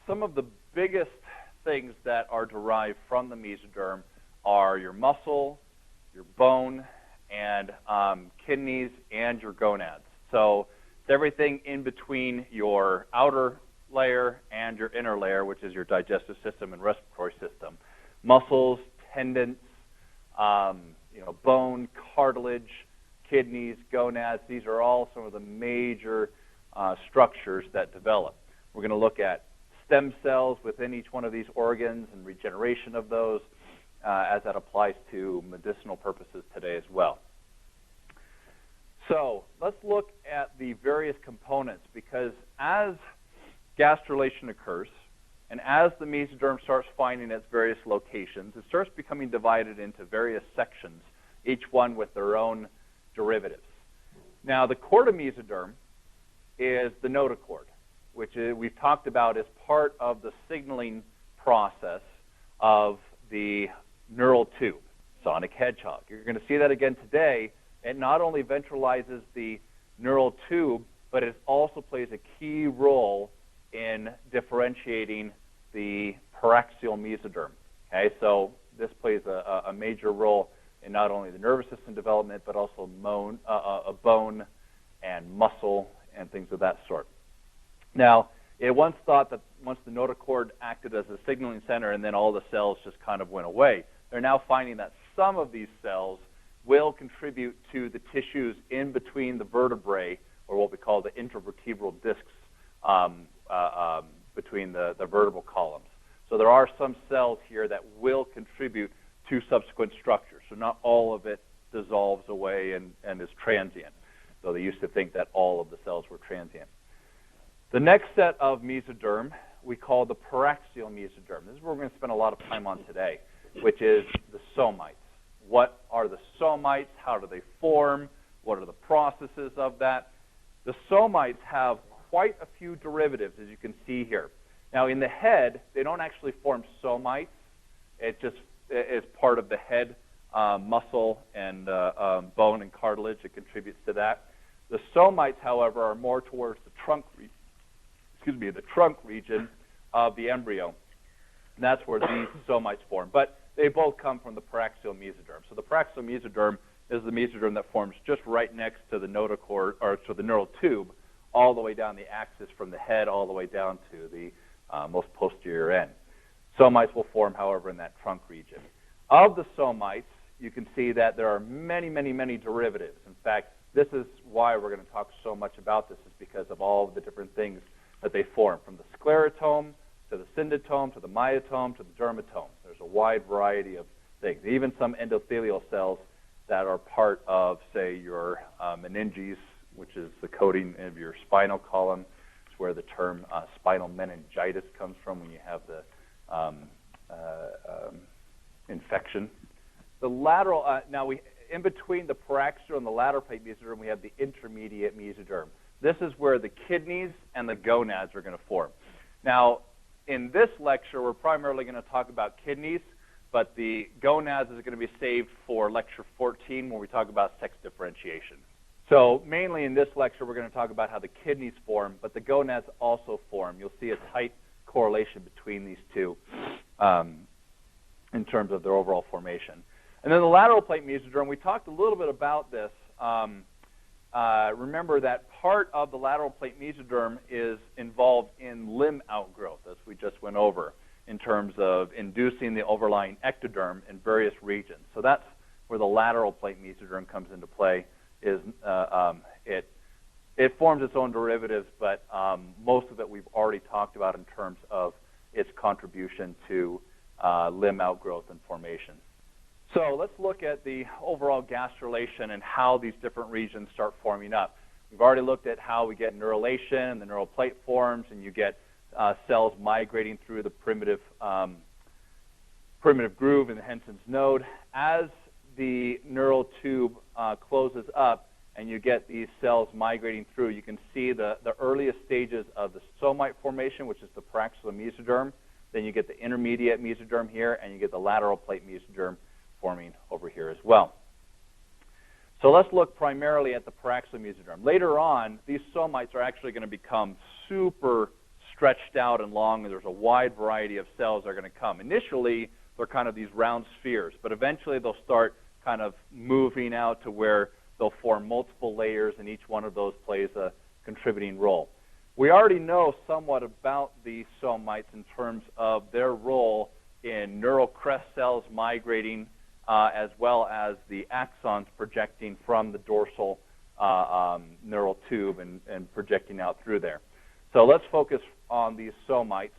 some of the biggest things that are derived from the mesoderm are your muscle, your bone, and kidneys, and your gonads. So it's everything in between your outer layer and your inner layer, which is your digestive system and respiratory system. Muscles, tendons, bone, cartilage, kidneys, gonads, these are all some of the major structures that develop. We're going to look at stem cells within each one of these organs and regeneration of those as that applies to medicinal purposes today as well. So let's look at the various components, because as gastrulation occurs and as the mesoderm starts finding its various locations, it starts becoming divided into various sections, each one with their own derivatives. Now, the cord of mesoderm is the notochord, which we've talked about as part of the signaling process of the neural tube, sonic hedgehog. You're going to see that again today. It not only ventralizes the neural tube, but it also plays a key role in differentiating the paraxial mesoderm. Okay, so this plays a major role in not only the nervous system development, but also bone and muscle and things of that sort. Now, it once thought that once the notochord acted as a signaling center and then all the cells just kind of went away, they're now finding that some of these cells will contribute to the tissues in between the vertebrae, or what we call the intervertebral discs between the vertebral columns. So there are some cells here that will contribute to subsequent structures. So not all of it dissolves away and is transient, though they used to think that all of the cells were transient. The next set of mesoderm we call the paraxial mesoderm. This is what we're going to spend a lot of time on today, which is the somites. What are the somites? How do they form? What are the processes of that? The somites have quite a few derivatives, as you can see here. Now, in the head, they don't actually form somites. It just is part of the head muscle and bone and cartilage. It contributes to that. The somites, however, are more towards the trunk region of the embryo. And that's where these somites form. But they both come from the paraxial mesoderm. So the paraxial mesoderm is the mesoderm that forms just right next to the notochord, or to the neural tube, all the way down the axis from the head all the way down to the most posterior end. Somites will form, however, in that trunk region. Of the somites, you can see that there are many, many, many derivatives. In fact, this is why we're going to talk so much about this, is because of all of the different things that they form, from the sclerotome to the syndotome to the myotome to the dermatome. There's a wide variety of things, even some endothelial cells that are part of, say, your meninges, which is the coating of your spinal column. It's where the term spinal meningitis comes from, when you have the infection. The lateral, in between the paraxial and the lateral plate mesoderm, we have the intermediate mesoderm. This is where the kidneys and the gonads are going to form. Now, in this lecture, we're primarily going to talk about kidneys, but the gonads is going to be saved for lecture 14, where we talk about sex differentiation. So mainly in this lecture, we're going to talk about how the kidneys form, but the gonads also form. You'll see a tight correlation between these two in terms of their overall formation. And then the lateral plate mesoderm, we talked a little bit about this. Remember that part of the lateral plate mesoderm is involved in limb outgrowth, as we just went over, in terms of inducing the overlying ectoderm in various regions. So that's where the lateral plate mesoderm comes into play. It forms its own derivatives, but most of it we've already talked about in terms of its contribution to limb outgrowth and formation. So let's look at the overall gastrulation and how these different regions start forming up. We've already looked at how we get neurulation, and the neural plate forms, and you get cells migrating through the primitive groove in the Henson's node. As the neural tube closes up and you get these cells migrating through, you can see the earliest stages of the somite formation, which is the paraxial mesoderm. Then you get the intermediate mesoderm here, and you get the lateral plate mesoderm forming over here as well. So let's look primarily at the paraxial mesoderm. Later on, these somites are actually going to become super stretched out and long, and there's a wide variety of cells that are going to come. Initially, they're kind of these round spheres, but eventually they'll start kind of moving out to where they'll form multiple layers, and each one of those plays a contributing role. We already know somewhat about the somites in terms of their role in neural crest cells migrating, as well as the axons projecting from the dorsal neural tube and projecting out through there. So let's focus on these somites